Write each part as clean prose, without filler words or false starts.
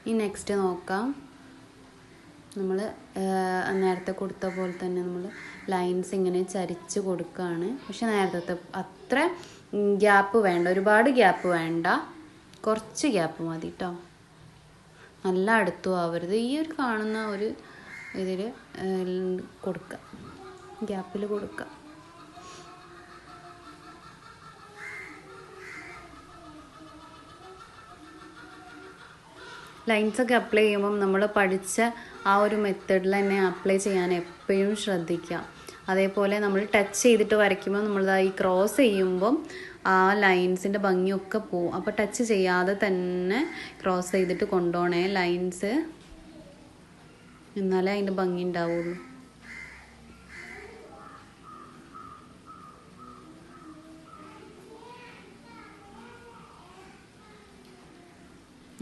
ഈ നെക്സ്റ്റ് നോക്കാം. നമ്മൾ നേരത്തെ കൊടുത്ത പോലെ തന്നെ നമ്മൾ ലൈൻസ് ഇങ്ങനെ ചരിച്ച് കൊടുക്കുകയാണ്. പക്ഷെ നേരത്തെ അത്ര ഗ്യാപ്പ് വേണ്ട, ഒരുപാട് ഗ്യാപ്പ് വേണ്ട, കുറച്ച് ഗ്യാപ്പ് മതി കേട്ടോ. നല്ല അടുത്തും ആവരുത്. ഈ ഒരു കാണുന്ന ഒരു ഇതിൽ കൊടുക്കുക, ഗ്യാപ്പിൽ കൊടുക്കുക. ലൈൻസൊക്കെ അപ്ലൈ ചെയ്യുമ്പം നമ്മൾ പഠിച്ച ആ ഒരു മെത്തേഡിൽ തന്നെ അപ്ലൈ ചെയ്യാൻ എപ്പോഴും ശ്രദ്ധിക്കുക. അതേപോലെ നമ്മൾ ടച്ച് ചെയ്തിട്ട് വരയ്ക്കുമ്പോൾ നമ്മളിതാ ഈ ക്രോസ് ചെയ്യുമ്പം ആ ലൈൻസിൻ്റെ ഭംഗിയൊക്കെ പോവും. അപ്പോൾ ടച്ച് ചെയ്യാതെ തന്നെ ക്രോസ് ചെയ്തിട്ട് കൊണ്ടുപോകണേ ലൈൻസ്, എന്നാലേ അതിൻ്റെ ഭംഗി ഉണ്ടാവുള്ളൂ.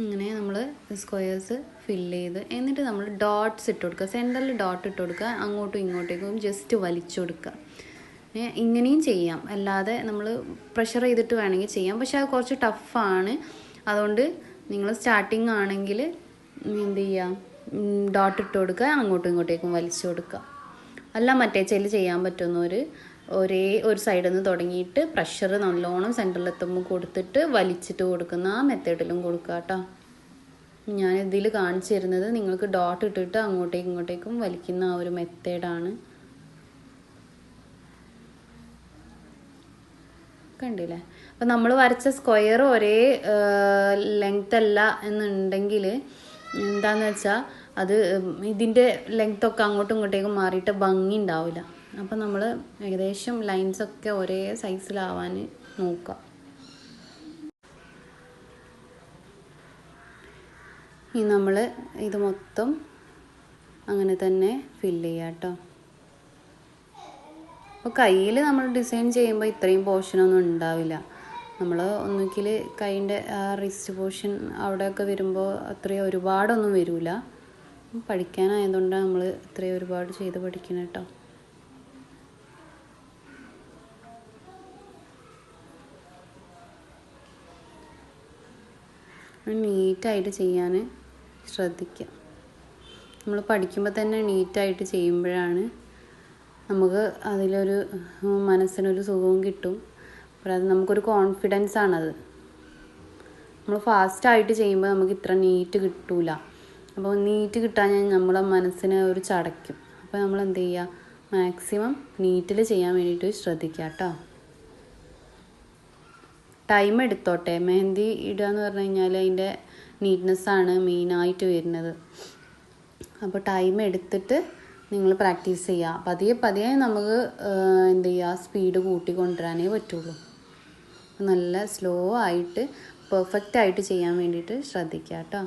ഇങ്ങനെ നമ്മൾ സ്ക്വയേഴ്സ് ഫില്ല് ചെയ്ത് എന്നിട്ട് നമ്മൾ ഡോട്ട്സ് ഇട്ട് കൊടുക്കുക. സെൻറ്ററിൽ ഡോട്ട് ഇട്ട് കൊടുക്കുക, അങ്ങോട്ടും ഇങ്ങോട്ടേക്കും ജസ്റ്റ് വലിച്ചു കൊടുക്കുക. ഇങ്ങനെയും ചെയ്യാം, അല്ലാതെ നമ്മൾ പ്രഷർ ചെയ്തിട്ട് വേണമെങ്കിൽ ചെയ്യാം. പക്ഷേ അത് കുറച്ച് ടഫാണ്. അതുകൊണ്ട് നിങ്ങൾ സ്റ്റാർട്ടിങ് ആണെങ്കിൽ എന്ത് ചെയ്യുക, ഡോട്ട് ഇട്ട് കൊടുക്കുക, അങ്ങോട്ടും ഇങ്ങോട്ടേക്കും വലിച്ചു കൊടുക്കുക. അല്ല മറ്റേ ചെല്ല് ചെയ്യാൻ പറ്റുന്നവർ ഒരേ ഒരു സൈഡിൽ നിന്ന് തുടങ്ങിയിട്ട് പ്രഷർ നല്ലോണം സെൻറ്ററിലെത്തുമ്പോൾ കൊടുത്തിട്ട് വലിച്ചിട്ട് കൊടുക്കുന്ന ആ മെത്തേഡിലും കൊടുക്കുക കേട്ടോ. ഞാനിതിൽ കാണിച്ചു തരുന്നത് നിങ്ങൾക്ക് ഡോട്ട് ഇട്ടിട്ട് അങ്ങോട്ടേക്കും ഇങ്ങോട്ടേക്കും വലിക്കുന്ന ആ ഒരു മെത്തേഡാണ്. കണ്ടില്ലേ? അപ്പം നമ്മൾ വരച്ച സ്ക്വയർ ഒരേ ലെങ്ത് അല്ല എന്നുണ്ടെങ്കിൽ എന്താണെന്ന് വെച്ചാൽ അത് ഇതിൻ്റെ ലെങ്ത്തൊക്കെ അങ്ങോട്ടും ഇങ്ങോട്ടേക്കും മാറിയിട്ട് ഭംഗി ഉണ്ടാവില്ല. അപ്പം നമ്മൾ ഏകദേശം ലൈൻസൊക്കെ ഒരേ സൈസിലാവാൻ നോക്കുക. ഇനി നമ്മൾ ഇത് മൊത്തം അങ്ങനെ തന്നെ ഫില്ല് ചെയ്യുക കേട്ടോ. അപ്പോൾ കയ്യിൽ നമ്മൾ ഡിസൈൻ ചെയ്യുമ്പോൾ ഇത്രയും പോർഷനൊന്നും ഉണ്ടാവില്ല. നമ്മൾ ഒന്നുകിൽ കൈൻ്റെ റിസ്റ്റ് പോർഷൻ അവിടെയൊക്കെ വരുമ്പോൾ അത്രയും ഒരുപാടൊന്നും വരില്ല. പഠിക്കാനായതുകൊണ്ടാണ് നമ്മൾ ഇത്രയും ഒരുപാട് ചെയ്ത് പഠിക്കണം കേട്ടോ. നീറ്റായിട്ട് ചെയ്യാൻ ശ്രദ്ധിക്കുക. നമ്മൾ പഠിക്കുമ്പോൾ തന്നെ നീറ്റായിട്ട് ചെയ്യുമ്പോഴാണ് നമുക്ക് അതിലൊരു മനസ്സിനൊരു സുഖവും കിട്ടും. അത് നമുക്കൊരു കോൺഫിഡൻസ് ആണത്. നമ്മൾ ഫാസ്റ്റായിട്ട് ചെയ്യുമ്പോൾ നമുക്ക് ഇത്ര നീറ്റ് കിട്ടില്ല. അപ്പോൾ നീറ്റ് കിട്ടാൻ നമ്മളെ മനസ്സിനെ ഒരു ചടയ്ക്കും. അപ്പോൾ നമ്മൾ എന്ത് ചെയ്യുക, മാക്സിമം നീറ്റിൽ ചെയ്യാൻ വേണ്ടിയിട്ട് ശ്രദ്ധിക്കുക കേട്ടോ. ടൈം എടുത്തോട്ടെ. മെഹന്തി ഇടുക എന്ന് പറഞ്ഞു കഴിഞ്ഞാൽ അതിൻ്റെ നീറ്റ്നെസ്സാണ് മെയിനായിട്ട് വരുന്നത്. അപ്പോൾ ടൈം എടുത്തിട്ട് നിങ്ങൾ പ്രാക്ടീസ് ചെയ്യുക. പതിയെ പതിയെ നമുക്ക് എന്ത് ചെയ്യുക, സ്പീഡ് കൂട്ടിക്കൊണ്ടുവരാനേ പറ്റുള്ളൂ. നല്ല സ്ലോ ആയിട്ട് പെർഫെക്റ്റായിട്ട് ചെയ്യാൻ വേണ്ടിയിട്ട് ശ്രദ്ധിക്കുക കേട്ടോ.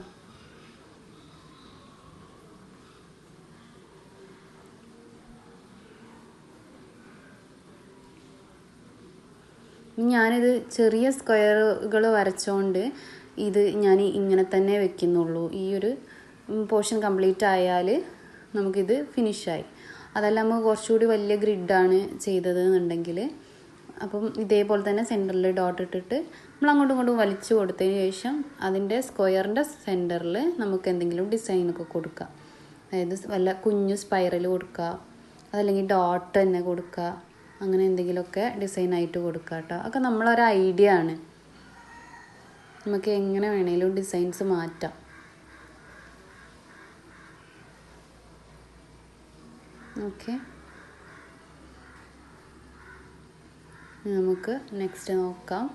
ഞാനിത് ചെറിയ സ്ക്വയറുകൾ വരച്ചുകൊണ്ട് ഇത് ഞാൻ ഇങ്ങനെ തന്നെ വെക്കുന്നുള്ളൂ. ഈ ഒരു പോർഷൻ കംപ്ലീറ്റ് ആയാൽ നമുക്കിത് ഫിനിഷായി. അതല്ല നമുക്ക് കുറച്ചുകൂടി വലിയ ഗ്രിഡാണ് ചെയ്തത് എന്നുണ്ടെങ്കിൽ അപ്പം ഇതേപോലെ തന്നെ സെൻറ്ററിൽ ഡോട്ട് ഇട്ടിട്ട് നമ്മൾ അങ്ങോട്ടും ഇങ്ങോട്ടും വലിച്ചു കൊടുത്തതിന് ശേഷം അതിൻ്റെ സ്ക്വയറിൻ്റെ സെൻറ്ററിൽ നമുക്ക് എന്തെങ്കിലും ഡിസൈനൊക്കെ കൊടുക്കാം. അതായത് വല്ല കുഞ്ഞു സ്പൈറൽ കൊടുക്കുക, അതല്ലെങ്കിൽ ഡോട്ട് തന്നെ കൊടുക്കുക, അങ്ങനെ എന്തെങ്കിലുമൊക്കെ ഡിസൈനായിട്ട് കൊടുക്കുക കേട്ടോ. ഒക്കെ നമ്മളൊരു ഐഡിയ ആണ്, നമുക്ക് എങ്ങനെ വേണമെങ്കിലും ഡിസൈൻസ് മാറ്റാം. ഓക്കെ, നമുക്ക് നെക്സ്റ്റ് നോക്കാം.